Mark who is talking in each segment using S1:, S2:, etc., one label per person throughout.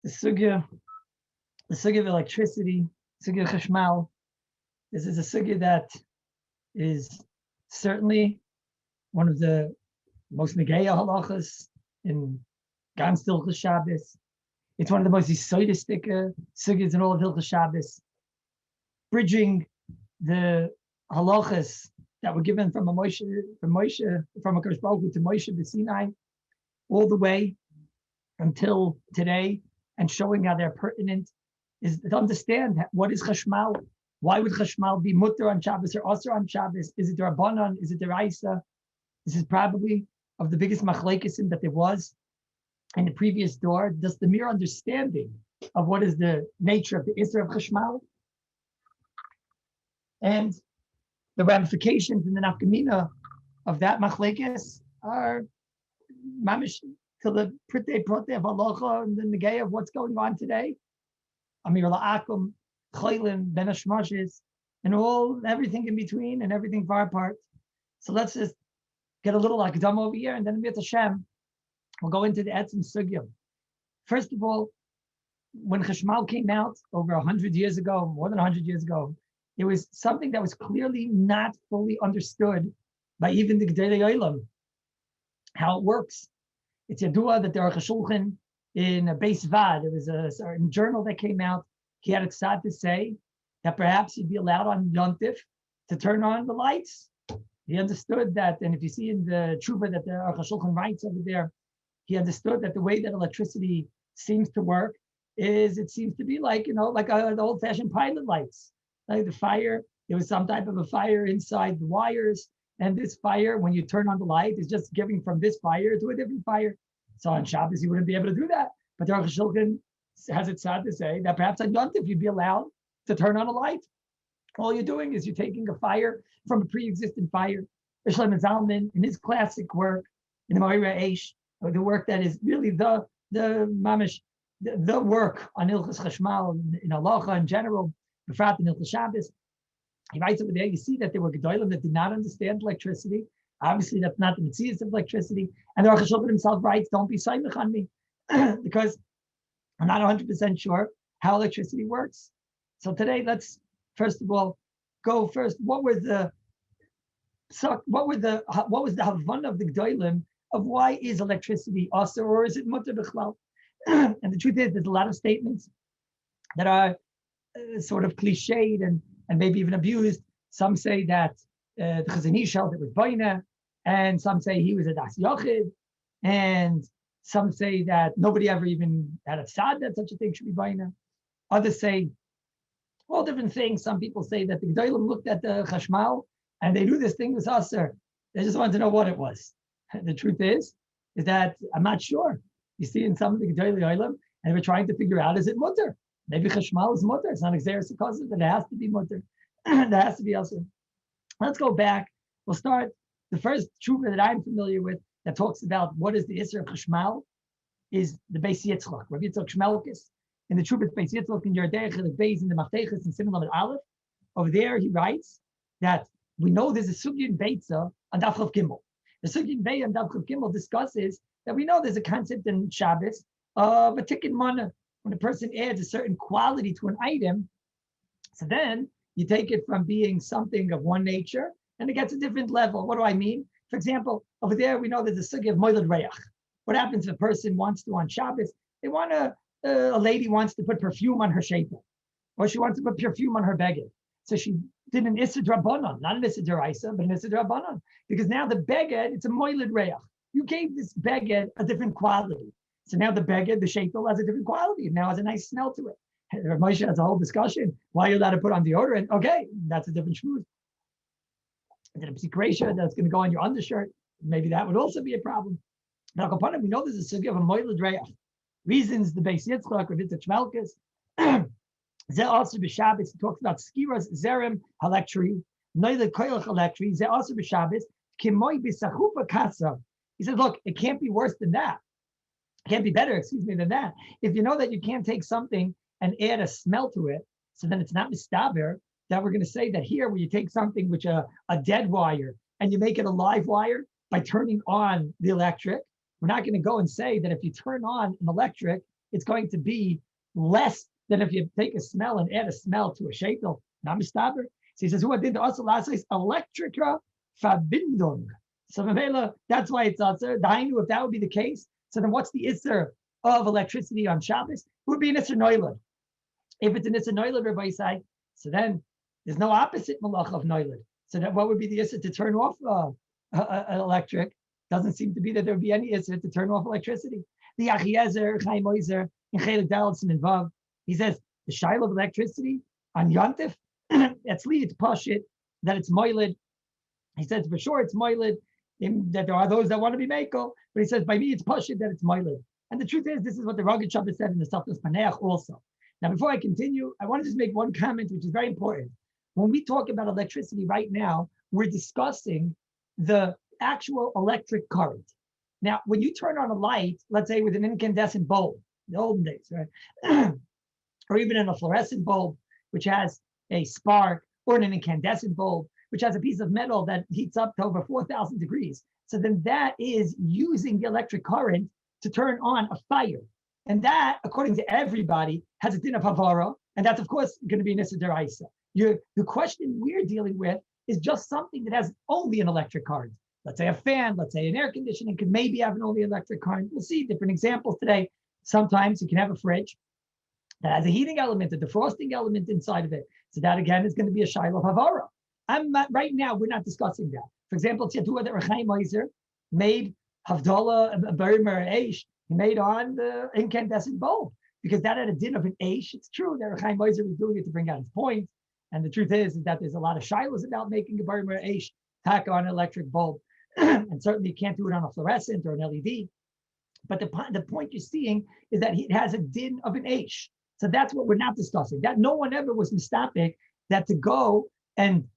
S1: the sugya of electricity, sugya of chashmal. This is a sugya that is certainly one of the most negeya halachas in ganz Hilchos Shabbos. It's one of the most yisoidistic sugyas in all of Hilchos Shabbos, bridging the halachas that were given from a Kadosh Baruch Hu to Moshe b'Sinai, all the way until today, and showing how they're pertinent, is to understand what is chashmal. Why would chashmal be mutter on Shabbos or asur on Shabbos? Is it derabanan? Is it deraisa? This is probably of the biggest machlekes that there was in the previous door. Just the mere understanding of what is the nature of the isra of chashmal and the ramifications and the nafkamina of that machlekes are mamish to the prite prote of halacha and the negay of what's going on today. Amir la'akum, chaylim, ben hashmashes, and everything in between and everything far apart. So let's just get a little akdam over here, and then with Hashem, we'll go into the etzim sugya. First of all, when chashmal came out over 100 years ago, more than 100 years ago, it was something that was clearly not fully understood by even the Gedolei Olam, how it works. It's yadua that there are chashulchin in a Beis Vad. There was a certain journal that came out. He had a tzad to say that perhaps he'd be allowed on Yontif to turn on the lights. He understood that, and if you see in the Tshuva that the Aruch HaShulchan writes over there, he understood that the way that electricity seems to work is it seems to be like, like the old-fashioned pilot lights. Like the fire, there was some type of a fire inside the wires, and this fire, when you turn on the light, is just giving from this fire to a different fire. So on Shabbos, you wouldn't be able to do that. But the Aruch HaShulchan has it sad to say that perhaps on Yontif you'd be allowed to turn on a light. All you're doing is you're taking a fire from a pre-existing fire. Shlomo Zalman, in his classic work, in the Ma'ira Eish, the work that is really the mamish, the work on Hilchos Chashmal, in halacha in general, befrat in Hilchos Shabbos. He writes over there, you see that there were Gedolim that did not understand electricity. Obviously, that's not the metzius of electricity. And the Aruch HaShulchan himself writes, don't be saimich on me, because I'm not 100% sure how electricity works. So today, let's first of all go first. What was the havana of the Gedolim of why is electricity asur or is it mutter b'chlal? And the truth is, there's a lot of statements that are sort of cliched and maybe even abused. Some say that the Chazon Ish held it was boina, and some say he was a das yochid, and some say that nobody ever even had a tzad that such a thing should be boina. Others say all different things. Some people say that the Gedolim looked at the chashmal and they knew this thing was asur. They just wanted to know what it was. The truth is that I'm not sure. You see in some of the Gedolei Olam, and we're trying to figure out, is it mutter? Maybe chashmal is mutter. It's not exeris because it has to be mutter. That has to be asur. Let's go back. We'll start. The first tshuva that I'm familiar with that talks about what is the isra of chashmal is the Beis Yitzchak, Rabbi Yitzchak Shmelkis. In the tshuva Beis Yitzchak in Yerdei Chelik Beis in the Maftechus in Siman Lamed Aleph, over there he writes that we know there's a sugya in Beitza on Daf Chav Gimel. The sugya in Beitza on Daf Chav Gimel discusses that we know there's a concept in Shabbos of a tikkun mana. When a person adds a certain quality to an item, so then you take it from being something of one nature and it gets a different level. What do I mean? For example, over there we know there's a sugya of moiled reach. What happens if a person wants to on Shabbos? A lady wants to put perfume on her sheitel, or she wants to put perfume on her beged. So she did an issa drabanan, not an issa deraisa, but an issa drabanan, because now the beged, it's a moiled reach. You gave this beged a different quality. So now the beged, the sheitel, has a different quality. It now has a nice smell to it. Moshe has a whole discussion. Why are you allowed to put on deodorant? Okay, that's a different shmooze. And then a psikresha that's going to go on your undershirt. Maybe that would also be a problem. Now, we know there's a sugya of a moiled reach. Reasons the Beis Yitzchak, Rabbi Yitzchak Shmelkis, Ze also b'Shabbos, he talks about skiras zerem halektri, noile koilach halektri, ze also b'Shabbos, kimoi b'sachufa kasa. He says, look, it can't be worse than that. It can't be better, than that. If you know that you can't take something and add a smell to it, so then it's not mistaber, that we're going to say that here, where you take something which a dead wire and you make it a live wire by turning on the electric, we're not going to go and say that if you turn on an electric it's going to be less than if you take a smell and add a smell to a sheitel. Not mistaber. So he says, "Who did also last is electrica verbindung." So that's why it's also dainu. If that would be the case, so then what's the isser of electricity on Shabbos? It would be an isser noilad. If it's an isser noilad, Rabbi side, so then there's no opposite malach of noilad. So then what would be the isser to turn off electric? Doesn't seem to be that there would be any isser to turn off electricity. The Achiezer, Chaim Oizer, in Chelik Dalton and Vav, he says the shaila of electricity on Yontif, it's lead pashit that it's moilid. He says for sure it's moilid, that there are those that want to be mako, but he says by me it's pashit that it's moilid. And the truth is, this is what the Rugged Shabbos said in the Saftas Paneach also. Now, before I continue, I want to just make one comment, which is very important. When we talk about electricity right now, we're discussing the actual electric current. Now, when you turn on a light, let's say with an incandescent bulb, in the olden days, right? Or even in a fluorescent bulb, which has a spark, or in an incandescent bulb, which has a piece of metal that heats up to over 4,000 degrees. So then that is using the electric current to turn on a fire. And that, according to everybody, has a din of havara, and that's, of course, going to be an issa deraisa. The question we're dealing with is just something that has only an electric current. Let's say a fan, let's say an air conditioning could maybe have an only electric current. We'll see different examples today. Sometimes you can have a fridge that has a heating element, a defrosting element inside of it. So that, again, is going to be a shiloh havara. Right now, we're not discussing that. For example, Tzyatua that Rechaim Oizer made Havdalah Berimer Eish, he made on the incandescent bulb, because that had a din of an Eish. It's true that Rechaim Oizer was doing it to bring out his point. And the truth is that there's a lot of shilohs about making a Berimer Eish tack on an electric bulb. And certainly you can't do it on a fluorescent or an LED. But the point you're seeing is that it has a din of an Eish. So that's what we're not discussing. That no one ever was mistapic that to go and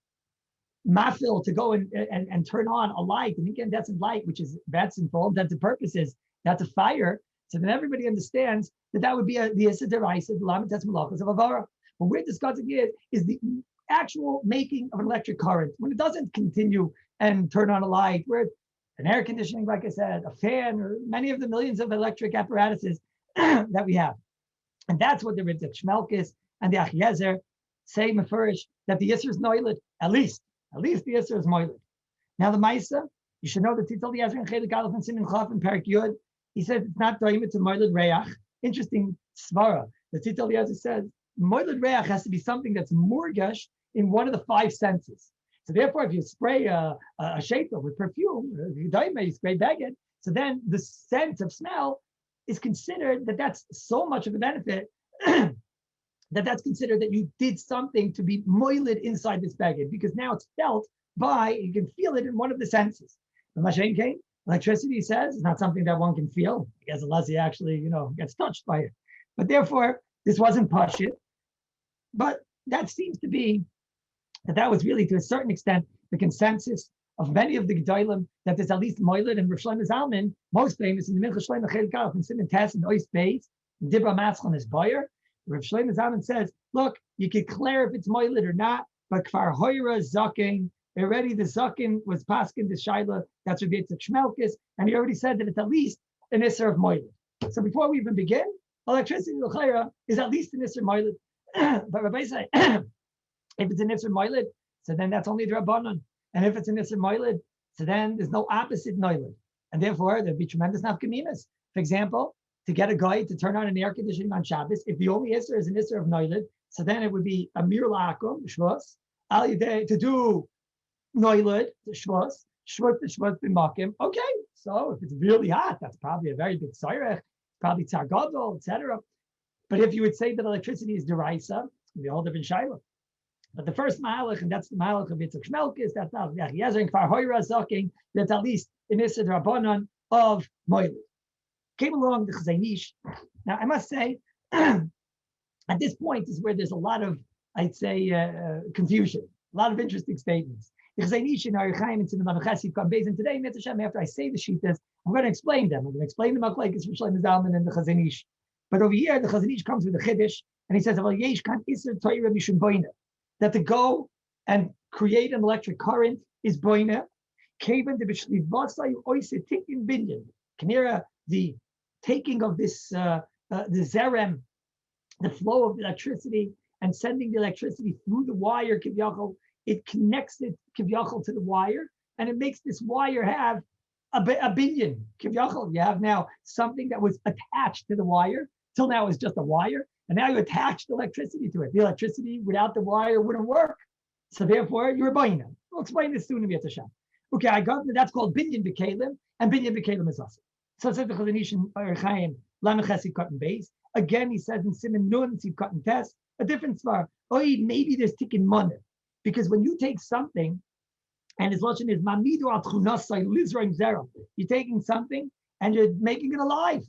S1: mafil, to go and turn on a light, an incandescent light, which is that's for all intents and purposes, that's a fire. So then everybody understands that would be the Issa Deraisa, the Lamites Malachos of Avara. What we're discussing here is the actual making of an electric current. When it doesn't continue and turn on a light, where an air conditioning, like I said, a fan, or many of the millions of electric apparatuses that we have. And that's what the Ritzak Shmelkis and the Achiezer say mefurish, that the Yisr is noilid, at least the Yisr is moilid. Now the Maisa, you should know that Titol Yasr and Chelik Aleph and Simin Chaf and Perik Yud, he said it's not doimit to moilid reach. Interesting svara. The Titol Yasr says moilid reach has to be something that's morgash in one of the five senses. So therefore, if you spray a sheitel with perfume, you spray beged, so then the sense of smell is considered that's so much of a benefit that's considered that you did something to be moiled inside this beged, because now it's felt you can feel it in one of the senses. Electricity says it's not something that one can feel, I guess, unless he actually, gets touched by it. But therefore, this wasn't pashit. But that seems to be that was really, to a certain extent, the consensus of many of the Gedolim, that there's at least moiled, and Rav Shlomo Zalman, most famous in the Mincha Shlomo Chelik Aleph and Siman Tes and Ois Beis, Dibra Matzchon is Boyer. Rav Shlomo Zalman says, look, you could declare if it's moiled or not, but Kfar Hoira Zaken, already the Zaken was paskin the Shaila, that's Rabbi Yitzchak Shmelkis, and he already said that it's at least an Isser of moiled. So before we even begin, electricity l'chayra is at least an Isser moiled. But Rabbi say, if it's an Isser moiled, so then that's only the Rabbanon. And if it's an Isser moiled, so then there's no opposite moiled. And therefore, there'd be tremendous nafkaminas. For example, to get a guy to turn on an air conditioning on Shabbos, if the only Isser is an Isser of moiled, so then it would be a mir la'akum, shvus, al yidei, to do moiled, shvus, b'makim. Okay, so if it's really hot, that's probably a very big sayrech, probably tzar gadol, etc. But if you would say that electricity is deraisa, it's going to be a whole different shayla. But the first malach, and that's the malach of Yitzchak Shmelkis, that's not Yezer and Kfar Hoira Zaking, that's at least in Issa Rabbanon of Moilid. Came along the Chazanish. Now, I must say, at this point is where there's a lot of, I'd say, confusion, a lot of interesting statements. The Chazanish in Arichaim and Siman Chesed come based, and today, Mitzvah Shem, after I say the Shitas, I'm going to explain them. I'm going to explain the Machlekes from Shlomo Zalman and the Chazanish. But over here, the Chazanish comes with a Chiddush, and he says, that to go and create an electric current is boina. The taking of this the zerem, the flow of electricity, and sending the electricity through the wire, kivyachol, it connects it kivyachol to the wire, and it makes this wire have a binyan. Kivyachol, you have now something that was attached to the wire. Till now it's just a wire, and now you attached electricity to it. The electricity without the wire wouldn't work. So therefore, you're a bayna. We'll explain this soon in Yatasham. Okay, I got that's called binyan b'kelim, and binyan b'kelim is also. So it says the Chazon Ish in Chaim, Lamechesi cotton base. Again, he says in Simon Nun, Siv cotton test, a different svar. Oh, maybe there's tikkun money. Because when you take something, and his lotion is mamidu al tchunasai lizraim zera, you're taking something and you're making it alive.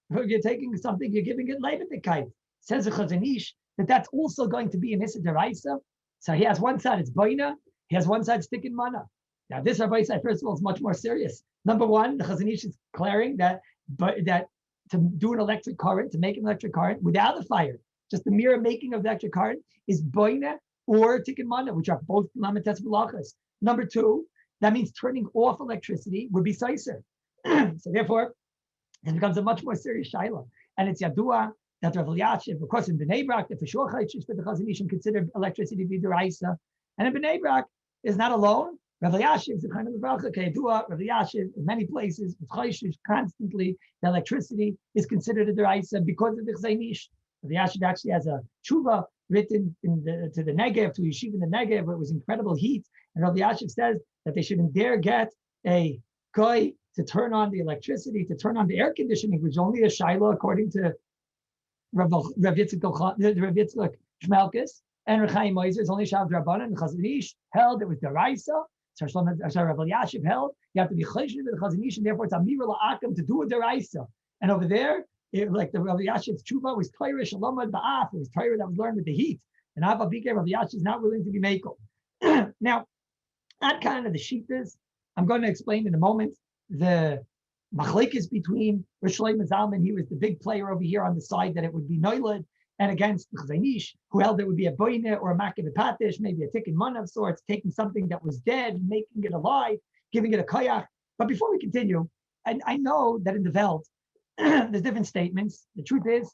S1: You're taking something, you're giving it levitikite. Says the Chazon Ish that that's also going to be an issa deraisa. So he has one side, it's boina. He has one side, tikkun mana. Now this Rabbi side, first of all, is much more serious. Number one, the Chazon Ish is declaring that to do an electric current, to make an electric current without a fire, just the mere making of the electric current is boina or tikkun mana, which are both lamites v'lachas. Number two, that means turning off electricity would be seiser. So therefore, it becomes a much more serious shaila. And it's yadua that Rav Elyashiv, of course, in Bnei Brak, the Fishor Chaychish, the Chazon Ish considered electricity to be deraisa, and in Bnei Brak is not alone. Rav Elyashiv is the kind of bracha kayadua. Rav Elyashiv in many places with Chaychish constantly the electricity is considered a deraisa because of the Chazon Ish. Rav Elyashiv actually has a tshuva written to the Negev, to Yeshiva in the Negev, where it was incredible heat, and Rav Elyashiv says that they shouldn't dare get a guy to turn on the electricity, to turn on the air conditioning, which is only a shaila according to Rav Yitzchak Shmelkes and Rechaim Moiser. It's only Shav Drabanan, and Chazon Ish held it was deraisa. So Rav Elyashiv held you have to be chayshim with the Chazon Ish, and therefore it's amira la'akim to do a deraisa. And over there, like the Rav Elyashiv's tshuva was Torah shalom ad ba'af. It was Torah that was learned with the heat. And Abba Bikeh, Rav Elyashiv is not willing to be makel. Now, that kind of the shittas, I'm going to explain in a moment. The machlekes between Rosh Shlomo Zalman, he was the big player over here on the side that it would be noilad, and against the Chazon Ish, who held it would be a boina or a makeh patish, maybe a tikkun mana of sorts, taking something that was dead, making it alive, giving it a koyach. But before we continue, I know that in the Welt, there's different statements. The truth is,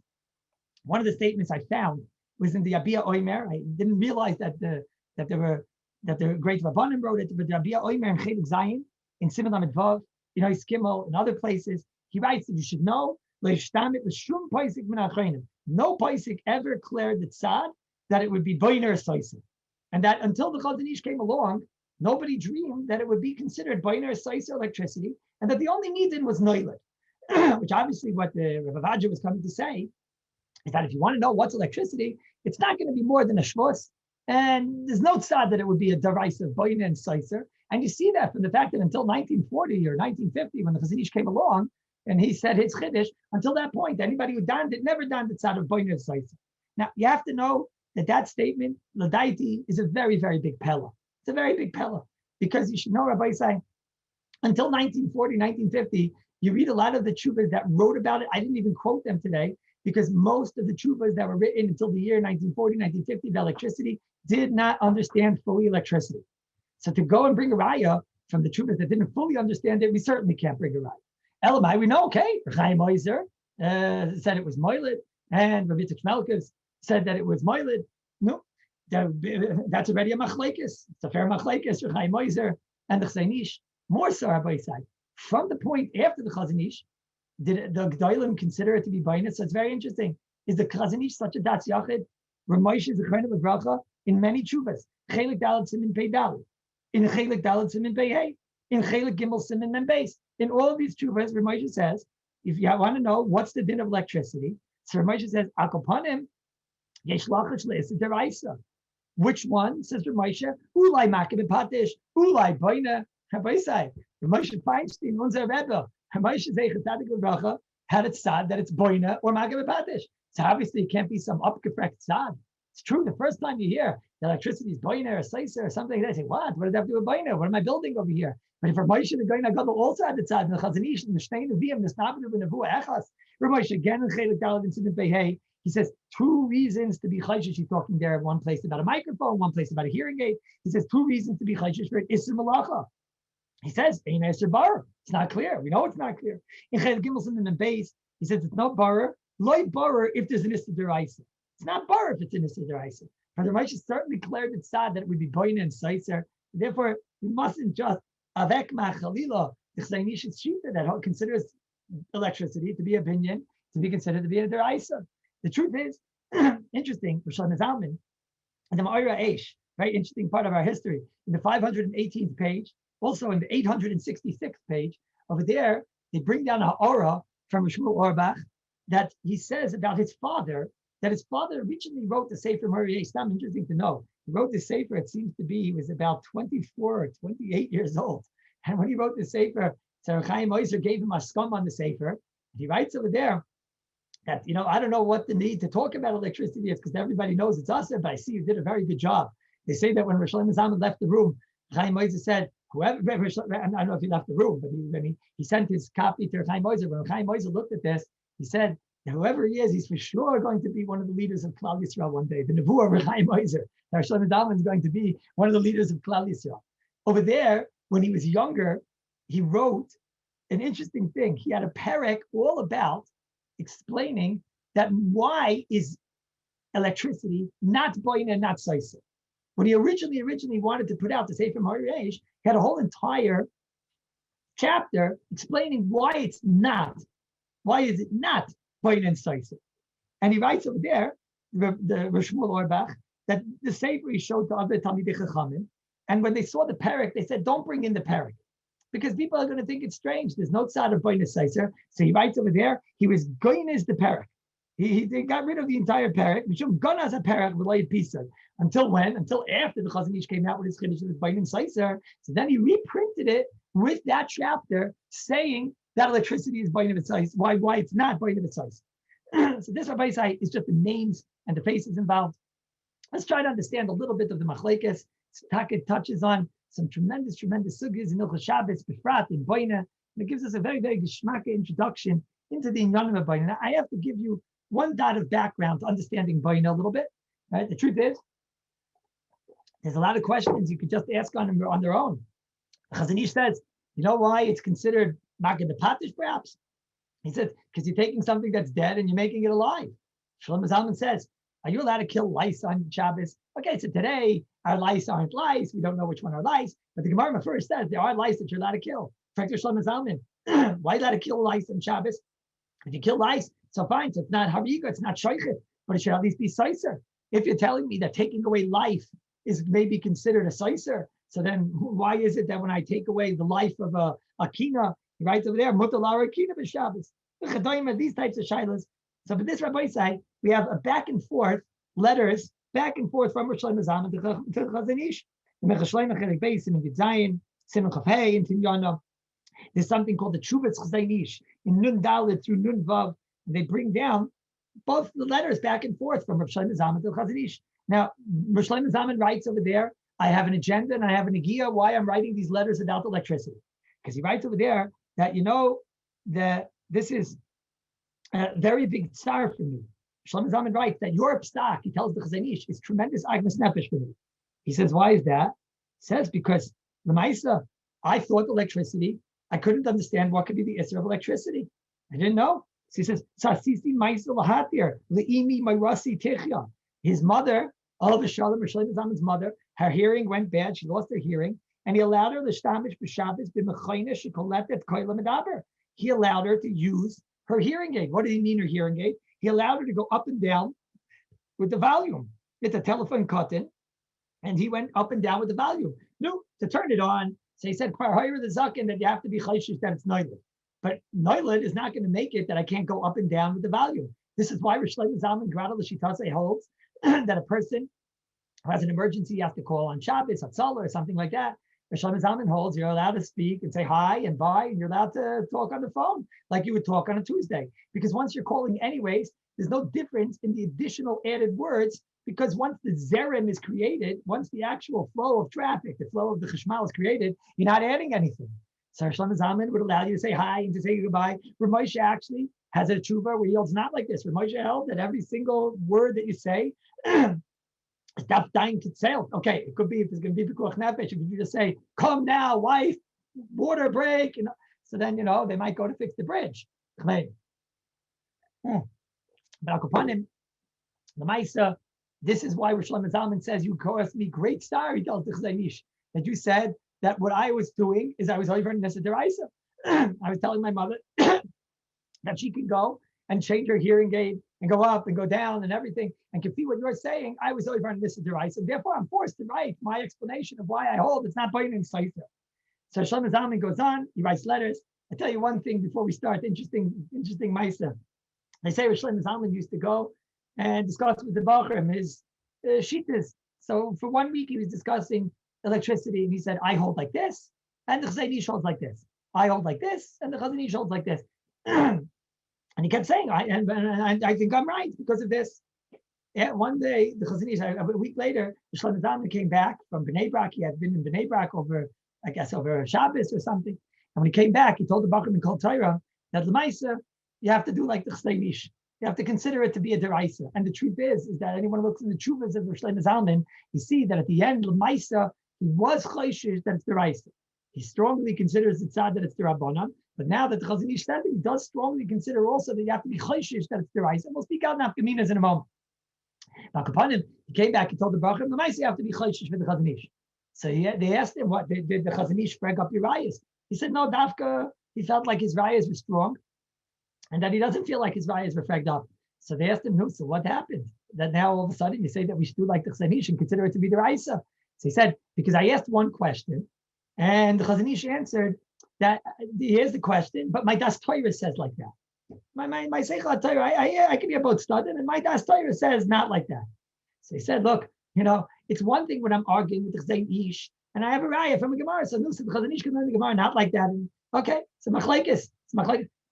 S1: one of the statements I found was in the Abia Oimer. I didn't realize that the great Rabbanim wrote it, but the Abia Oimer in Chelik Zayin, in Siman Lamed Vav, he's Kimmel in other places. He writes that you should know, no Paisik ever declared the tzad that it would be boiner soiser. And that until the Chazon Ish came along, nobody dreamed that it would be considered boiner soiser electricity, and that the only needed was noilad. Which obviously what the Rav Avadia was coming to say is that if you want to know what's electricity, it's not going to be more than a shvus. And there's no tzad that it would be a derisive boiner and soiser. And you see that from the fact that until 1940 or 1950, when the Chazon Ish came along, and he said his chiddush, until that point, anybody who donned it never donned the tzad of boiner and soiser. Now, you have to know that statement, l'daiti, is a very, very big pella. It's a very big pella. Because you should know, Rabbi saying, until 1940, 1950, you read a lot of the tshuvas that wrote about it. I didn't even quote them today, because most of the tshuvas that were written until the year 1940, 1950, the electricity, did not understand fully electricity. So to go and bring a raya from the tshuvas that didn't fully understand it, we certainly can't bring a raya. Elamai, we know, okay, Chaim Moiser said it was moilid, and Rav Yitzchak Shmelkes said that it was moilid. No, that's already a machlekes. It's a fair machlekes for Chaim Moiser and the Chazon Ish. More so, Rabbi side. From the point after the Chazon Ish, did the Gdolim consider it to be bainus? So it's very interesting. Is the Chazon Ish such a das yachid? Ramesh is a kind of a bracha in many tshuvas. Chelik Dalet Simin Pei Dalet. In Chelik Dalet Simin Pei Hey. In Chelik Gimel Simin Mem Beis. In all of these tshuvas, Ramesh says, if you want to know what's the din of electricity, so Ramesh says, Akopanim, Yesh Lachach Le'is Deraisa. Which one? Says Ramesh, Ulai Makeh Patish, Ulai Boina. Rabbi say, Ramesh Feinstein, unser Rebbe, Ramesh Zeichet Tzadik L'Bracha, had it sad that it's Boina or Makeh Patish. So obviously it can't be some upgefrecht sad. It's true, the first time you hear the electricity is Boina or Seiser or something, they say, what does that have to do with Boina? What am I building over here? But if Ramesh the Goyin Agadol also had the tzad, and the Chazon Ish, and the Shtein Neviim, the Snabin of the Nevuah Echas, Ramesh again in Chelik Dalet and Simin Behei, he says two reasons to be chayshish. He's talking there one place about a microphone, one place about a hearing aid. He says two reasons to be chayshish for it. Isser Malacha. He says, Ein Esser Bar. It's not clear. We know it's not clear. In Chelik Gimel Simin Beis, he says it's not Bar Loy borrow if there's an issa deraisa. It's not borrow if it's an issa deraisa. But the Rashi certainly declared it sad that it would be boina and saiser. Therefore, we mustn't just avek ma'chalila the chzainish shita that considers electricity to be a binyan to be considered to be a deraisa. The truth is, interesting. Rishon Zalman and the Ma'ira Eish, very interesting part of our history. In the 518th page, also in the 866th page, over there, they bring down a aura from Shmuel Orbach that he says about his father, that his father originally wrote the Sefer Ma'ira Eish. It's interesting to know. He wrote the Sefer, it seems to be, he was about 24 or 28 years old. And when he wrote the Sefer, Sarah Chaim Oizer gave him a scum on the Sefer. And he writes over there that, I don't know what the need to talk about electricity is because everybody knows it's us, but I see you did a very good job. They say that when Rosh Hashanah left the room, Chaim Oizer said, whoever, I don't know if he left the room, but he sent his copy to Chaim Oizer. When Chaim Oizer looked at this, he said, whoever he is, he's for sure going to be one of the leaders of Klal Yisrael one day. The Nevuah of Chaim Oizer. Rosh Hashanah is going to be one of the leaders of Klal Yisrael. Over there, when he was younger, he wrote an interesting thing. He had a perek all about explaining that why is electricity not boina, not saisa. When he originally wanted to put out the Sefer Ma'ira Eish, he had a whole entire chapter explaining why it's not. Why is it not boina and saisa? And he writes over there, the Shmuel Orbach, that the Sefer he showed to other Talmidei Chachamim, and when they saw the perek, they said, "Don't bring in the perek." Because people are going to think it's strange. There's no tzad of boina seiser. So he writes over there, he was goyniz the perek. He got rid of the entire perek. Mishum gonas a perek related pisa. Until when? Until after the Chazon Ish came out with his chiddush of boina seiser. So then he reprinted it with that chapter saying that electricity is boina seiser. Why it's not boina seiser. So this Rabbi Isai is just the names and the faces involved. Let's try to understand a little bit of the machlekes. Taka touches on some tremendous sugis in Hilchos Shabbos, Befrat, in Boina. And it gives us a very, very geschmacke introduction into the Inyanim of Boina. Now, I have to give you one dot of background to understanding Boina a little bit. Right? The truth is, there's a lot of questions you could just ask on their own. Chazon Ish says, you know why it's considered Magid the Patish, perhaps? He says, because you're taking something that's dead and you're making it alive. Shlomo Zalman says, are you allowed to kill lice on Shabbos? Okay, so today, our lice aren't lice. We don't know which one are lice. But the Gemara first says there are lice that you're allowed to kill. Why are you allowed to kill lice on Shabbos? If you kill lice, so fine. So it's not hariga, it's not shoichet, but it should at least be seiser. If you're telling me that taking away life is maybe considered a seiser, so then why is it that when I take away the life of a kina, he writes over there, mutalara kina b'Shabbos. These types of shilas. So for this Rabbi say, we have a back and forth letters, back and forth from Rosh Hashanah to Chazon Ish. The Mechashleim Chelik Beis in Gitzayin, Simon Chafei in Tinyana. There's something called the Chuvas Chazon Ish in Nun Dalet through Nun Vav. They bring down both the letters back and forth from Rosh Hashanah to Chazon Ish. Now, Rosh Hashanah writes over there, I have an agenda and I have an agia why I'm writing these letters about electricity. Because he writes over there that, that this is a very big tsar for me. Shlomo Zalman writes that your psak, he tells the Chazon Ish, is tremendous agmas nefesh for me. He says, why is that? He says, because Lamaisa, I thought electricity, I couldn't understand what could be the issue of electricity. I didn't know. So he says, Sasisi Maisa Lahatir, Le'imi Mayrasi Techya. His mother, Olav Shalom, Shlomo Zalman's mother, her hearing went bad, she lost her hearing, and he allowed her l'shtamish b'Shabbos b'mechayna shekoletet koila medaber. He allowed her to use her hearing aid. What did he mean her hearing aid? He allowed her to go up and down with the volume. It's a telephone cutting, and he went up and down with the volume. No, to turn it on. So he said, higher the zaken that you have to be chayshish that it's noilet. But noilet is not going to make it that I can't go up and down with the volume. This is why Rosh Hashanah Gradal Shitase holds that a person who has an emergency, you have to call on Shabbos, Hatzalah, or something like that. Rosh Hashanah holds you're allowed to speak and say hi and bye, and you're allowed to talk on the phone like you would talk on a Tuesday. Because once you're calling anyways, there's no difference in the additional added words, because once the zerem is created, once the actual flow of traffic, the flow of the chashmal is created, you're not adding anything. So Rosh Hashanah would allow you to say hi and to say goodbye. Rav Moshe actually has a tshuva where he holds not like this. Rav Moshe held that every single word that you say, stop dying to sail. Okay, it could be if it's going to be pikuach nefesh. If you just say, "Come now, wife, water break," so then they might go to fix the bridge. But upon him, the Maisa, this is why Rosh Zalman says, you caused me great star, he tells the Chazanish, that you said that what I was doing is I was over in Nesa Deraisa. I was telling my mother that she can go and change her hearing aid and go up and go down and everything and can feel what you're saying. I was over in Nesa Deraisa. Therefore, I'm forced to write my explanation of why I hold it's not binding Sefer. So Shlomo Zalman goes on, he writes letters. I tell you one thing before we start, interesting Maisa. They say Shlomo Zalman used to go and discuss with the Bachrim his shittas. So for 1 week, he was discussing electricity, and he said, I hold like this, and the Chazanish holds like this. I hold like this, and the Chazanish holds like this. And he kept saying, I think I'm right because of this. Yeah, one day, the Chazanish, a week later, the Shlomo Zalman came back from Bnei Brak. He had been in Bnei Brak over Shabbos or something. And when he came back, he told the Bachrim in Kol Torah that L'maisa, you have to do like the Chazanish. You have to consider it to be a deraisa. And the truth is that anyone who looks in the Chuvas of Shlomo Zalman, you see that at the end, L'maisa, he was chayshish that it's deraisa. He strongly considers it sad that it's derabanan. But now that the Chazanish said it, he does strongly consider also that you have to be chayshish that it's deraisa. We'll speak out nafkaminas in a moment. Now, upon him, he came back and told the Bachrim, L'maisa, you have to be chayshish for the Chazanish. So they asked him, what did the Chazanish break up your rayas? He said, no, Dafka, he felt like his rayas were strong, and that he doesn't feel like his rayas were fragged up. So they asked him, no, so what happened? That now all of a sudden you say that we should do like the Chazanish and consider it to be the Raisa. So he said, because I asked one question, and the Chazanish answered that here's the question, but my Das Torah says like that. My Seichel Torah, I can be about studying, and my Das Torah says not like that. So he said, look, it's one thing when I'm arguing with the Chazanish, and I have a raya from a Gemara, so no, so the Chazanish can learn the Gemara not like that. And, okay, so machlekes.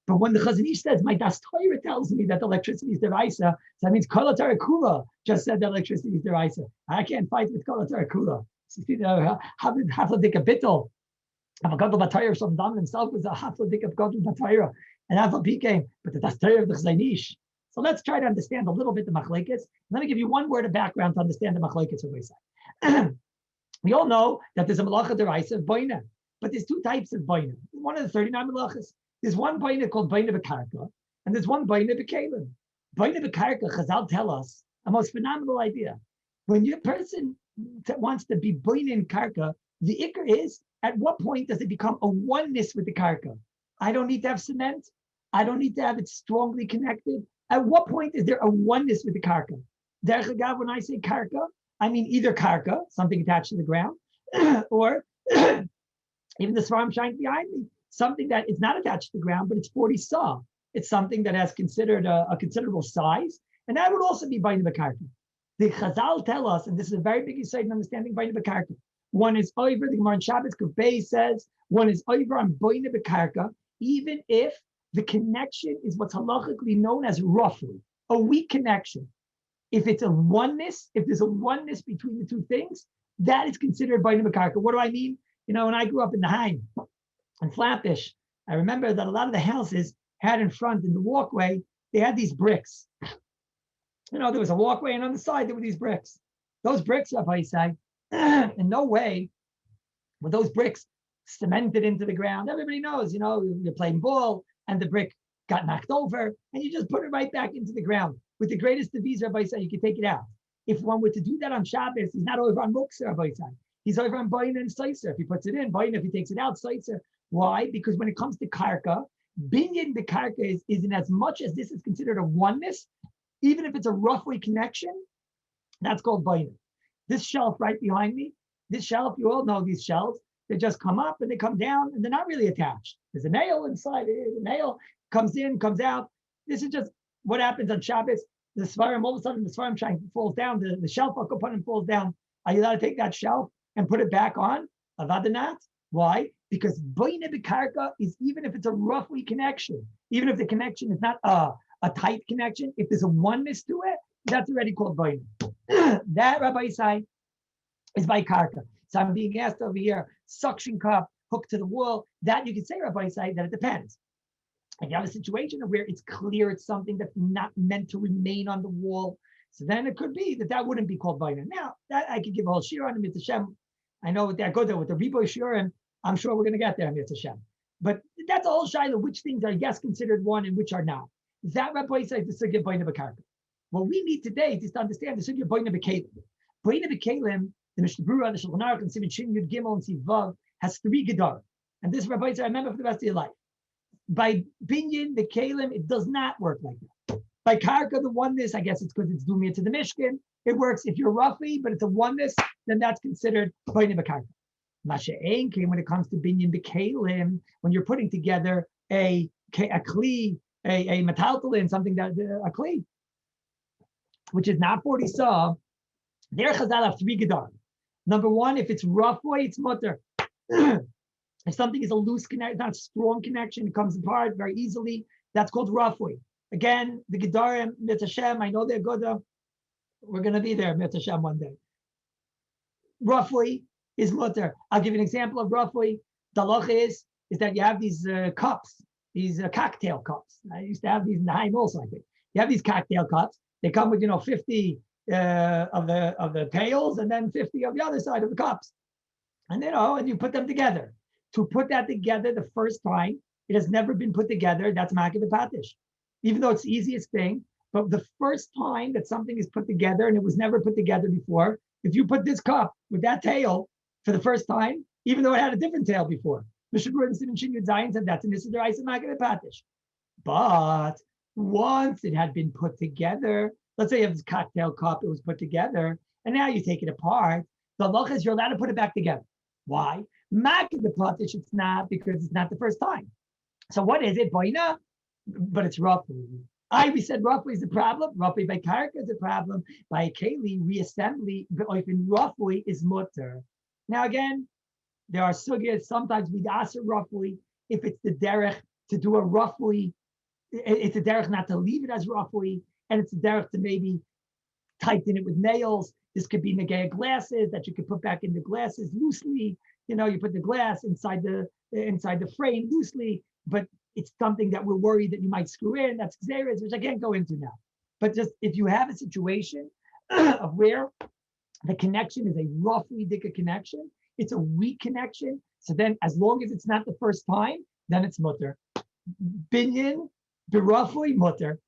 S1: But when the Chazanish says, my Das Torah tells me that electricity is deraisa, so that means Kol Torah Kula just said that electricity is deraisa. I can't fight with Kol Torah Kula. Hafladik a bittel. Gadol Batayra, Shlomo Zalman himself was a hafladik of Gadol Batayra, and Hafladik came, but the Das Torah of the Chazanish. So let's try to understand a little bit the machlekes. Let me give you one word of background to understand the machlekes of Beisai. We all know that there's a malacha deraisa of boina, but there's two types of boina. One of the 39 malachas. There's one boina called boina b'karka, and there's one boina b'kelim. Boina b'karka, Chazal tell us a most phenomenal idea. When your person wants to be boina in karka, the ikr is, at what point does it become a oneness with the karka? I don't need to have cement. I don't need to have it strongly connected. At what point is there a oneness with the karka? Derech Agav, when I say karka, I mean either karka, something attached to the ground, or even the svarim shining behind me, something that is not attached to the ground, but it's 40 saw. It's something that has considered a considerable size, and that would also be baina b'karka. The Chazal tell us, and this is a very big insight in understanding baina b'karka. One is over, the Gemara in Shabbos Kufbei says, one is over on baina b'karka, even if the connection is what's halachically known as roughly, a weak connection. If it's a oneness, if there's a oneness between the two things, that is considered baina b'karka. What do I mean? When I grew up in the Haim, in Flatbush, I remember that a lot of the houses had in front in the walkway, they had these bricks. There was a walkway, and on the side there were these bricks. Those bricks, if I say, in no way were those bricks cemented into the ground. Everybody knows, you're playing ball and the brick got knocked over, and you just put it right back into the ground. With the greatest of ease, Rabbi said, you can take it out. If one were to do that on Shabbos, he's not over on Muksa, Rabbi said. He's over on Baina and Seiser. If he puts it in, Baina, if he takes it out, Seiser. Why? Because when it comes to Karka, Binyan the Karka is in as much as this is considered a oneness, even if it's a roughly connection, that's called Baina. This shelf right behind me, this shelf, you all know these shelves, they just come up and they come down and they're not really attached. There's a nail inside it, the nail comes in, comes out. This is just what happens on Shabbos. The Svarim, all of a sudden the Svarim falls down, the shelf component falls down. Are you allowed to take that shelf and put it back on? Avadanat. Why? Because Baina b'karka is, even if it's a roughly connection, even if the connection is not a tight connection, if there's a oneness to it, that's already called Baina. That, Rabbi Isai, is by karka. So I'm being asked over here, suction cup hooked to the wall. That you can say, Rabbi Isai, that it depends. If you have a situation where it's clear it's something that's not meant to remain on the wall, so then it could be that wouldn't be called Baina. Now, that I could give a whole shir on Mitzvah Shem. I know that I go there with the Riboy Shiurim. I'm sure we're going to get there, Mitzvah Shem. But that's a whole shaila, which things are yes considered one and which are not. That Rabbi says the sugya boina b'karka. What we need today is to understand the sugya boina b'kelim. Boina b'kelim, the Mishnah Berurah, the Shulchan Aruch, and Siman Shin Yud Gimel and Siv Vav has 3 gedar. And this Rabbi said, I remember for the rest of your life. By binyan, the kelim, it does not work like that. By karka, the oneness, I guess it's because it's dumia to the mishkan. It works if you're roughly, but it's a oneness, then that's considered boina b'karka. Masha'ein came when it comes to binyan b'kelim, when you're putting together a kli, a metaltalin, something that a kli, which is not 40 saw. There Chazal have 3 gedar. Number 1, if it's rough way, it's mutter. If something is a loose connection, not a strong connection, it comes apart very easily. That's called rough way. Again, the gedarim, Mitzvah Hashem, I know they're good. We're going to be there, Mitzvah Hashem, one day. Rough way is mutter. I'll give you an example of rough way. The halacha is that you have these cups, these cocktail cups. I used to have these in the Haim also, I think. You have these cocktail cups. They come with 50 of the pails and then 50 of the other side of the cups, and and you put them together. To put that together the first time, it has never been put together. That's ma'akev v'patish, even though it's the easiest thing. But the first time that something is put together and it was never put together before, if you put this cup with that tail for the first time, even though it had a different tail before, Mishnah Berurah and Siman Shin Yud Zayin said that's an issa d'oraisa ma'akev v'patish. But once it had been put together, let's say you have this cocktail cup, it was put together, and now you take it apart. The halacha is you're allowed to put it back together. Why? Ma'akev v'patish, it's not, because it's not the first time. So what is it? Boina, but it's roughly. We said roughly is the problem. Roughly by karka is the problem. By keli, reassembly, roughly is mutter. Now again, there are sugyas. Sometimes we ask roughly if it's the derech to do a roughly. It's a derech not to leave it as roughly, and it's a derech to maybe tighten it with nails. This could be negaya glasses that you could put back in the glasses loosely. You put the glass inside the frame loosely, but it's something that we're worried that you might screw in. That's xeris, which I can't go into now. But just if you have a situation of where the connection is a roughly dika connection, it's a weak connection. So then, as long as it's not the first time, then it's mutter. Binyan, roughly mutter.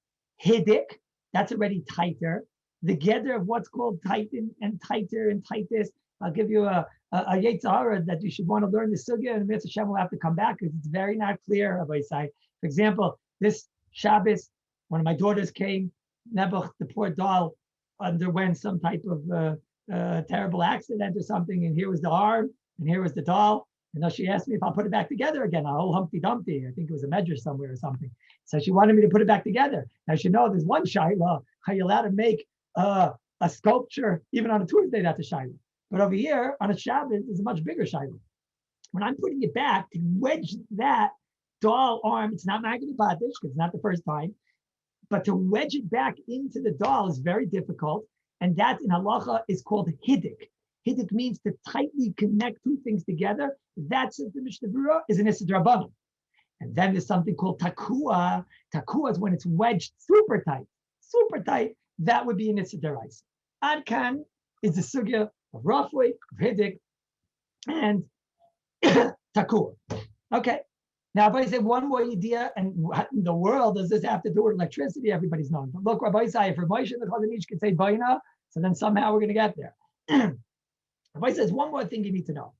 S1: Hidik, that's already tighter. The gather of what's called tighten and tighter and tightest. I'll give you a Yetzirah that you should want to learn the sugya, and Mitzvah Hashem will have to come back because it's very not clear. For example, this Shabbos, one of my daughters came, Nebuch, the poor doll, underwent some type of terrible accident or something, and here was the arm, and here was the doll. And now she asked me if I'll put it back together again, a whole Humpty Dumpty. I think it was a measure somewhere or something. So she wanted me to put it back together. Now she know there's one shayla. Are you allowed to make a sculpture even on a Tuesday? That's a shayla. But over here on a Shabbos is a much bigger shayla. When I'm putting it back to wedge that doll arm, it's not ma'akev v'patish because it's not the first time, but to wedge it back into the doll is very difficult, and that in halacha is called hidik. Hidik means to tightly connect 2 things together. That's the Mishnah Berurah is an issa d'rabbanan. And then there's something called takua. Takua is when it's wedged super tight, super tight. That would be an issa d'oraisa. Adkan is the sugya of roughly, of hidik, and takua. Okay. Now, if I say one more idea, and what in the world does this have to do with electricity? Everybody's known. But look, Rabbi Isai, if Moshe and the Chazon Ish can say baina, so then somehow we're going to get there. Rabbi says one more thing you need to know.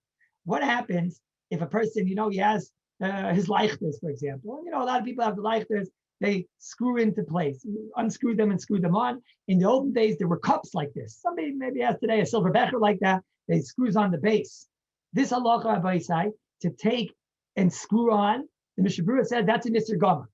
S1: What happens if a person, he has his leichters, for example? A lot of people have the leichters. They screw into place. You unscrew them and screw them on. In the olden days, there were cups like this. Somebody maybe has today a silver becher like that. They screws on the base. This halacha, Rabbi Isai, to take and screw on, the Mishnah Berurah said that's an Isser Gomer.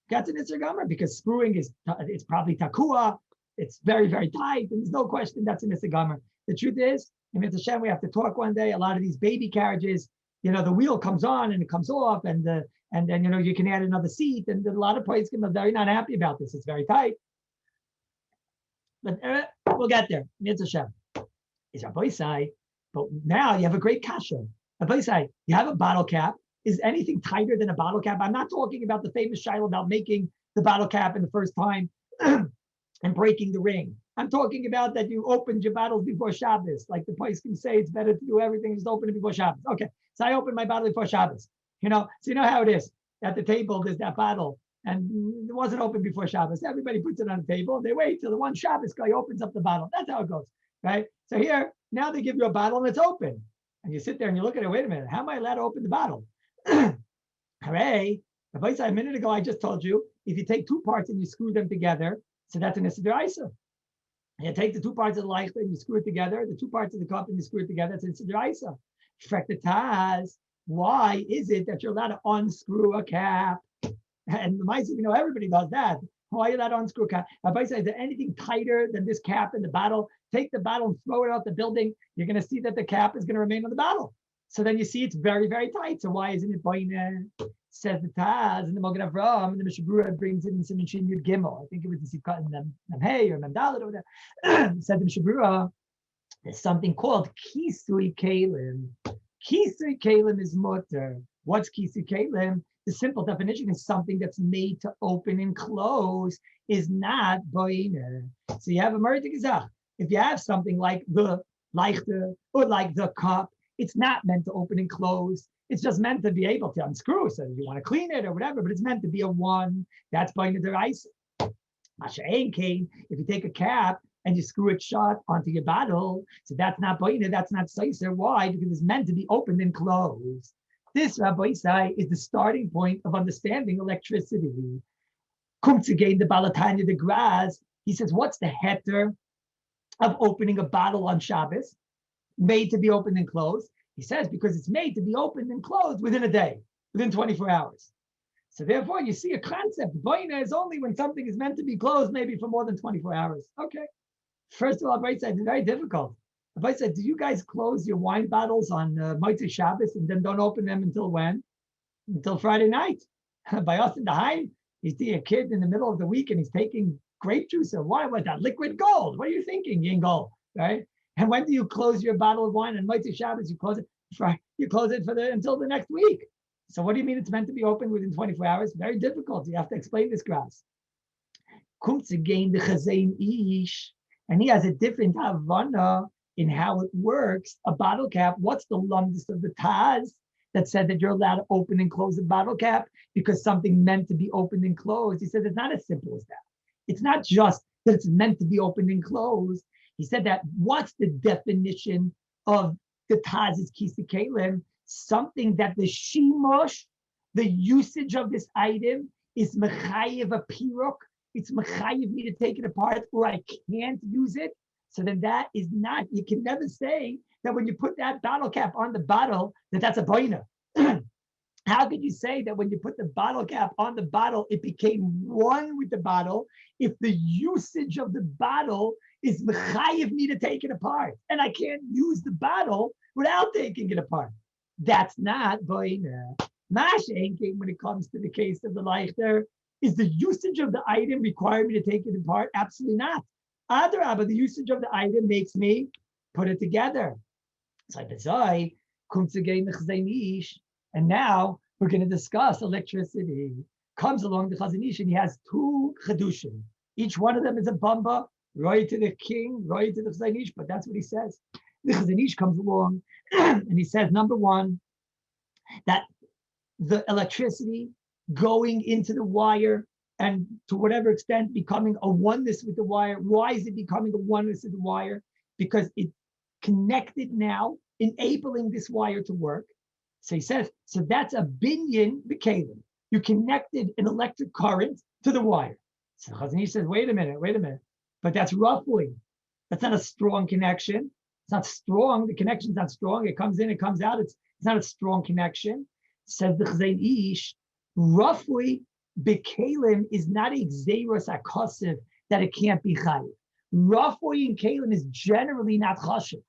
S1: That's an Isser Gomer because screwing it's probably takua. It's very, very tight, and there's no question that's an Isser Gomer. The truth is, in Mitzvah Hashem, we have to talk one day. A lot of these baby carriages, the wheel comes on and it comes off, and then you can add another seat, and a lot of places are very not happy about this. It's very tight, but we'll get there. Mitzvah Hashem is Rabbi Isai, but now you have a great kasha. Rabbi Isai, you have a bottle cap. Is anything tighter than a bottle cap? I'm not talking about the famous shiloh about making the bottle cap in the first time and breaking the ring. I'm talking about that you opened your bottles before Shabbos. Like the place can say, it's better to do everything, just open it before Shabbos. Okay, so I opened my bottle before Shabbos. So you know how it is. At the table, there's that bottle and it wasn't open before Shabbos. Everybody puts it on the table. They wait till the one Shabbos guy opens up the bottle. That's how it goes, right? So here, now they give you a bottle and it's open. And you sit there and you look at it, wait a minute, how am I allowed to open the bottle? Hooray. The place a minute ago, I just told you, if you take two parts and you screw them together, so that's an Issa D'Oraisa. You take the two parts of the Leichter and you screw it together, the two parts of the cup and you screw it together, it's an Issa D'Oraisa. Taz, why is it that you're allowed to unscrew a cap? And the mice, everybody does that. Why are you allowed to unscrew a cap? Rabbi says, is there anything tighter than this cap in the bottle? Take the bottle and throw it out the building. You're going to see that the cap is going to remain on the bottle. So then you see it's very, very tight. So why isn't it boine? Says the Taz and the Mogen Avram, and the Mishabura brings it in Siman Shin Yud Gimel. I think it was the Sifkat in Mem Hey or Mem Dalet over there. Said the Mishabura, there's something called Kisui Kalim. Kisui Kalim is mutter. What's Kisui Kalim? The simple definition is something that's made to open and close is not boine. So you have a Merdik Gezach. If you have something like the Leichter or like the cup, it's not meant to open and close. It's just meant to be able to unscrew. So if you want to clean it or whatever, but it's meant to be a one. That's boine d'oraisa. Masha'en kain, if you take a cap and you screw it shut onto your bottle, so that's not boine, that's not seiser. Why? Because it's meant to be opened and closed. This, Rabbi Isai, is the starting point of understanding electricity. Comes again the Balatanya de Graz. He says, what's the heter of opening a bottle on Shabbos? Made to be opened and closed. He says, because it's made to be opened and closed within a day, within 24 hours. So therefore, you see a concept. Boina is only when something is meant to be closed, maybe for more than 24 hours. Okay. First of all, Rabbi Isai, it's very difficult. Rabbi said, do you guys close your wine bottles on Motzei Shabbos and then don't open them until when? Until Friday night. By us in the Haim, you see a kid in the middle of the week and he's taking grape juice or wine. What's that? Liquid gold. What are you thinking, Yingol? Right? And when do you close your bottle of wine on Motzei Shabbos? You close it until the next week. So what do you mean it's meant to be open within 24 hours? Very difficult. You have to explain this, grass. Comes again the Chazain Ish, and he has a different Havana in how it works. A bottle cap, what's the lumdus of the Taz that said that you're allowed to open and close a bottle cap because something meant to be opened and closed? He said it's not as simple as that. It's not just that it's meant to be opened and closed. He said that what's the definition of the Taz's Kisui Kalim? Something that the shimush, the usage of this item is mechayev a piruk. It's mechayev me to take it apart, or I can't use it. So then that is not, you can never say that when you put that bottle cap on the bottle, that's a boina. How could you say that when you put the bottle cap on the bottle, it became one with the bottle if the usage of the bottle is mechayev me to take it apart? And I can't use the bottle without taking it apart. That's not boina. Mashenking, when it comes to the case of the Leichter, is the usage of the item require me to take it apart? Absolutely not. Adarabba, the usage of the item makes me put it together. And now we're going to discuss electricity. Comes along the Chazon Ish and he has two chedushim. Each one of them is a bamba, roy to the king, roy to the Chazon Ish, but that's what he says. The Chazon Ish comes along and he says, number one, that the electricity going into the wire and to whatever extent becoming a oneness with the wire. Why is it becoming a oneness with the wire? Because it's connected now, enabling this wire to work. So he says, so that's a binyan b'kelim. You connected an electric current to the wire. So Chazon Ish says, wait a minute. But that's roughly. That's not a strong connection. It's not strong. The connection's not strong. It comes in, it comes out. It's not a strong connection. Says the Chazon Ish, roughly, b'kelim is not a gzeiros hakosiv that it can't be chayiv. Roughly in kelim is generally not chashiv.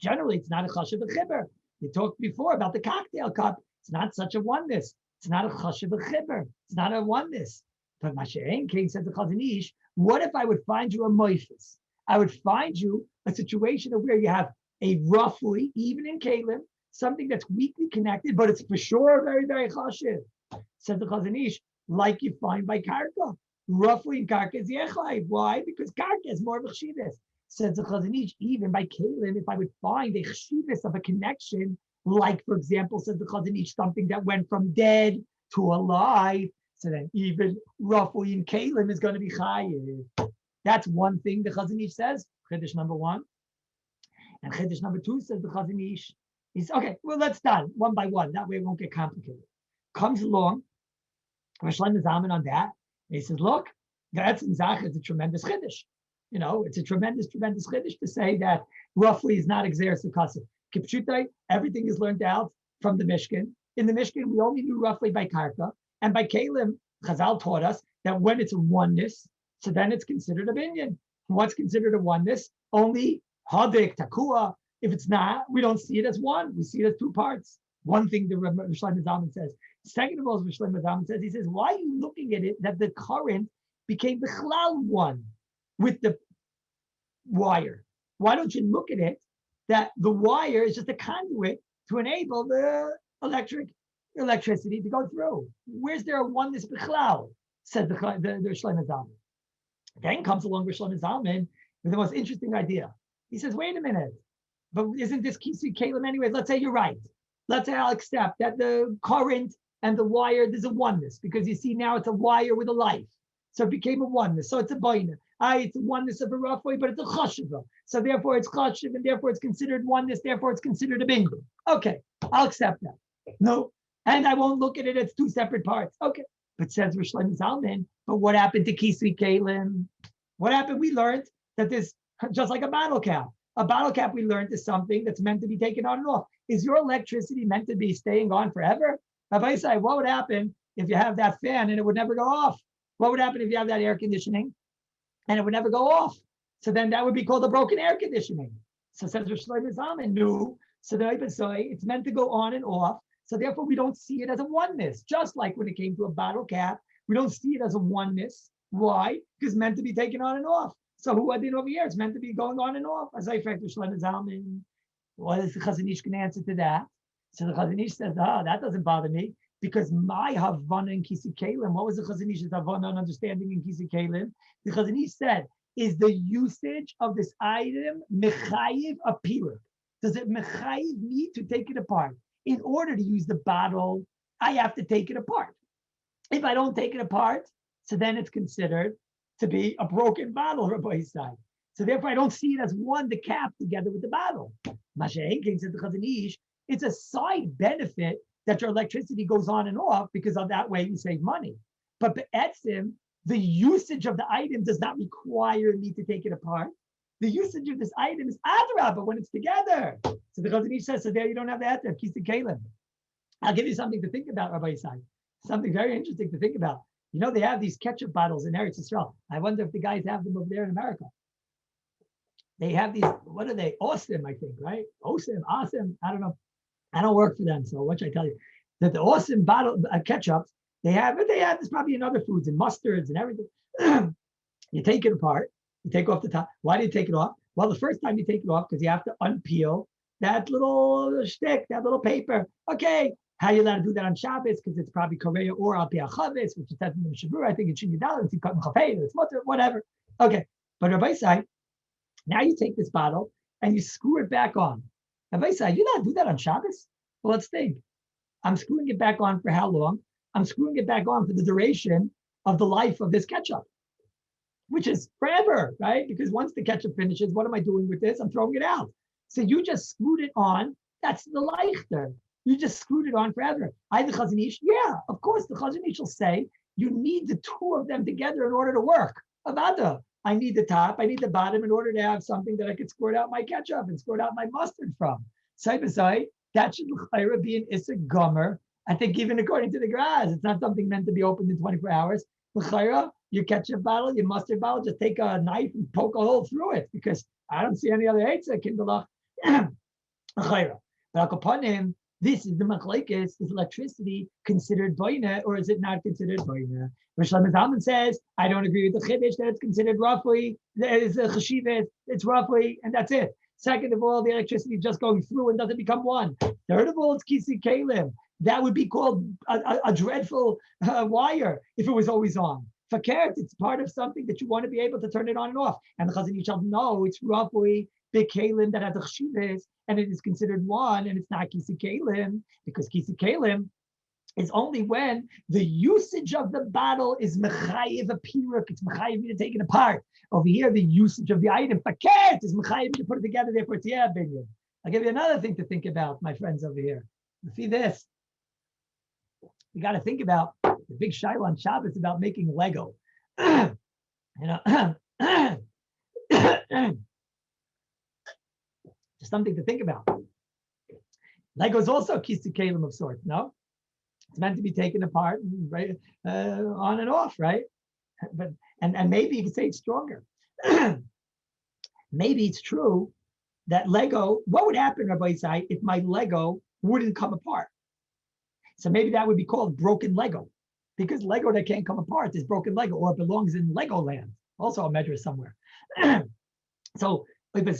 S1: Generally, it's not a chashiv v'chiber. You talked before about the cocktail cup. It's not such a oneness. It's not a chashiv v'chiber. It's not a oneness. But Mashe'en King said to Chazon Ish, what if I would find you a moifis? I would find you a situation where you have a roughly, even in kelim, something that's weakly connected, but it's for sure very, very chashiv. Said the Chazon Ish, like you find by karka. Roughly in karka is yechai. Why? Because karka is more of a chshivas. Says the Chazon Ish, even by kelim, if I would find a chshivas of a connection, like for example, says the Chazon Ish, something that went from dead to alive. So then even roughly in Kalim is going to be chayiv. That's one thing the Chazon Ish says, Chiddush number one. And Chiddush number two says the Chazon Ish is, okay, well, let's start one by one. That way it won't get complicated. Comes along, Rosh Hashanah on that. And he says, look, that's in Zach is a tremendous Chiddush. You know, it's a tremendous Chiddush to say that roughly is not Exeris Ukasif. Kipshutai, everything is learned out from the Mishkan. In the Mishkan, we only knew roughly by Karka. And by Kalim, Chazal taught us that when it's a oneness, so then it's considered a binyan. What's considered a oneness? Only Hadik, Takua. If it's not, we don't see it as one. We see it as two parts. One thing the Rosh Hashanah says. Second of all, Rosh Hashanah says, he says, why are you looking at it that the current became the cloud one with the wire? Why don't you look at it that the wire is just a conduit to enable the electricity to go through? Where's there a oneness b'chlal? Said the Shlomo Zalman. Then comes along with Shlomo Zalman with the most interesting idea. He says, wait a minute, but isn't this Kisui Kalim anyways? Let's say you're right. Let's say I'll accept that the current and the wire, there's a oneness, because you see now it's a wire with a life. So it became a oneness. So it's a baina. It's a oneness of a rough way, but it's a chashiva. So therefore it's chashiv, and therefore it's considered oneness, therefore it's considered a bingo. Okay, I'll accept that. No, and I won't look at it as two separate parts. Okay, but says Rosh Zalman, but what happened to Kisui Kalim? What happened? We learned that this, just like a bottle cap. A bottle cap we learned is something that's meant to be taken on and off. Is your electricity meant to be staying on forever? If I say, what would happen if you have that fan and it would never go off? What would happen if you have that air conditioning and it would never go off? So then that would be called a broken air conditioning. So says Rosh Zalman, no. So the Ibn say it's meant to go on and off. So therefore we don't see it as a oneness. Just like when it came to a bottle cap, we don't see it as a oneness. Why? Because it's meant to be taken on and off. So who I did over here? It's meant to be going on and off. As I fact, Rosh Zalman, what is the Chazon Ish going to answer to that? So the Chazon Ish says, that doesn't bother me, because my Havana in Kisui Kalim, what was the Chazon Ish's Havana and understanding in Kisui Kalim? The Chazon Ish said, is the usage of this item mechayiv a piruk? Does it mechayiv me to take it apart? In order to use the bottle, I have to take it apart. If I don't take it apart, so then it's considered to be a broken bottle, Rabbi Yisai. So therefore, I don't see it as one, the cap together with the bottle. Mashenkin said the Chazon Ish, it's a side benefit that your electricity goes on and off, because of that way you save money. But be'etzim, the usage of the item does not require me to take it apart. The usage of this item is adrabah when it's together. So the Chazon Ish says, so there you don't have that there, Kisui Kalim. I'll give you something to think about, Rabbi Yisai. Something very interesting to think about. You know, they have these ketchup bottles in Eretz Yisrael. I wonder if the guys have them over there in America. They have these, what are they? Awesome, I think, right? Awesome. I don't know. I don't work for them, so what should I tell you? That the awesome bottle ketchups, they have this probably in other foods and mustards and everything. You take it apart, you take off the top. Why do you take it off? Well, the first time you take it off, because you have to unpeel that little shtick, that little paper. Okay, how you allowed to do that on Shabbos? Because it's probably Korea or Al Pi HaChavetz, which is said in the Shabur. I think it's Shinyadal, it's Kat Chafei, it's Mutter, whatever. Okay, but Rabbi Sai, now you take this bottle and you screw it back on. Rabbi Sai, you not do that on Shabbos? Well, let's think. I'm screwing it back on for how long? I'm screwing it back on for the duration of the life of this ketchup, which is forever, right? Because once the ketchup finishes, what am I doing with this? I'm throwing it out. So you just screwed it on. That's the leichter. You just screwed it on forever. The Chazon Ish, yeah, of course, the Chazon Ish will say you need the two of them together in order to work. Avada. I need the top, I need the bottom in order to have something that I could squirt out my ketchup and squirt out my mustard from. Side by side, that should be an Issa Gomer. I think even according to the Graz, it's not something meant to be opened in 24 hours. Your ketchup bottle, your mustard bottle, just take a knife and poke a hole through it, because I don't see any other Eitzah, Kindalach. But upon him, this is the machlekes, is electricity considered boina or is it not considered boina? Rosh Zalman says, I don't agree with the chiddush that it's considered roughly, it's a cheshivah, it's roughly, and that's it. Second of all, the electricity is just going through and doesn't become one. Third of all, it's Kisui Kalim. That would be called a dreadful wire if it was always on. Fakert, it's part of something that you want to be able to turn it on and off. And the Chazon Ish shall know it's roughly big kalim that has a cheshivah, and it is considered one, and it's not Kisui Kalim, because Kisui Kalim, is only when the usage of the bottle is mechayiv a piruk, it's mechayiv to take it apart. Over here, the usage of the item, paket, is mechayiv to put it together, therefore it's binyan. I'll give you another thing to think about, my friends over here. See this? We got to think about the big shaila on Shabbos about making Lego. Just something to think about. Lego is also a kisi kalim of sorts, no? It's meant to be taken apart, right, on and off, right? But and maybe you could say it's stronger. Maybe it's true that Lego. What would happen, Rabbi Isai, if my Lego wouldn't come apart? So maybe that would be called broken Lego, because Lego that can't come apart is broken Lego, or it belongs in Legoland, also a measure somewhere. So maybe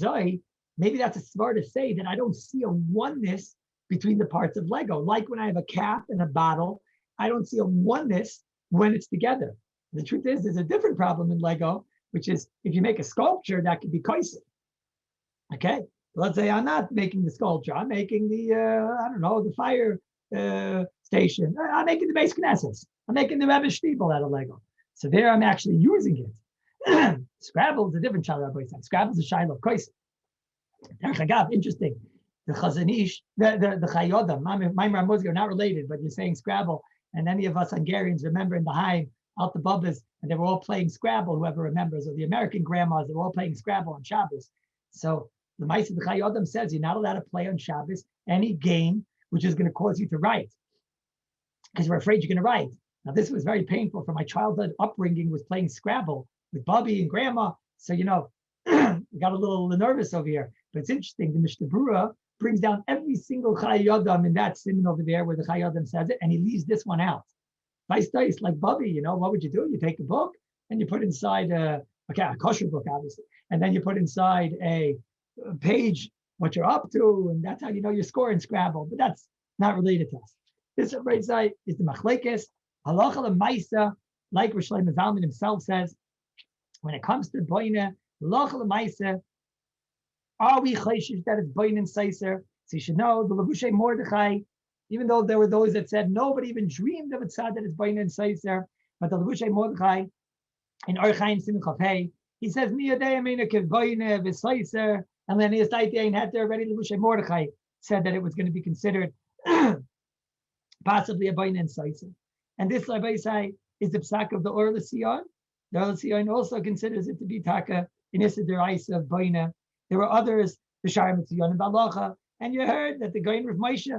S1: that's a smart to say that I don't see a oneness between the parts of Lego. Like when I have a cap and a bottle, I don't see a oneness when it's together. The truth is, there's a different problem in Lego, which is if you make a sculpture, that could be kaisen. Okay, let's say I'm not making the sculpture. I'm making the, the fire station. I'm making the base Knesset. I'm making the Rebbe Stiebel out of Lego. So there I'm actually using it. Scrabble is a different child. Scrabble is a shiloh of kaisen. Interesting. The Chazanish, the Chayyodam, Maimar Muzgar, not related, but you're saying Scrabble, and any of us Hungarians remember in the Haim, out the Bubbas, and they were all playing Scrabble, whoever remembers, or the American grandmas, they were all playing Scrabble on Shabbos. So the Maisa of the Chayyodam says you're not allowed to play on Shabbos any game which is going to cause you to write, because we're afraid you're going to write. Now this was very painful for my childhood upbringing, was playing Scrabble with Bubby and Grandma. So, we got a little nervous over here. But it's interesting, the Mishnah Berurah brings down every single Chayyodam in that simon over there where the Chayyodam says it, and he leaves this one out. Vice dice, like Bubby, what would you do? You take a book and you put inside a kosher book, obviously, and then you put inside a page what you're up to, and that's how you know your score in Scrabble. But that's not related to us. This right side is the machlekes halacha l'maisa, like Rosh Shlomo Zalman himself says, when it comes to boina halacha l'maisa. Are we chayshish that it's boin and seiser? So you should know the Levushay Mordechai, even though there were those that said nobody even dreamed of it, said that it's boin and seiser, but the Levushay Mordechai in Orchaim Simon Chafei, he says miyadei amina kevoine v'seiser, and then his idea had there already. Levushay Mordechai said that it was going to be considered possibly a boin and seiser, and this Rabbi say is the psak of the Or L'Sion. The Or L'Sion also considers it to be taka in Issa Deraisa of boina. There were others, the Shari Mitzion and Balacha, and you heard that the Goyin of Moshe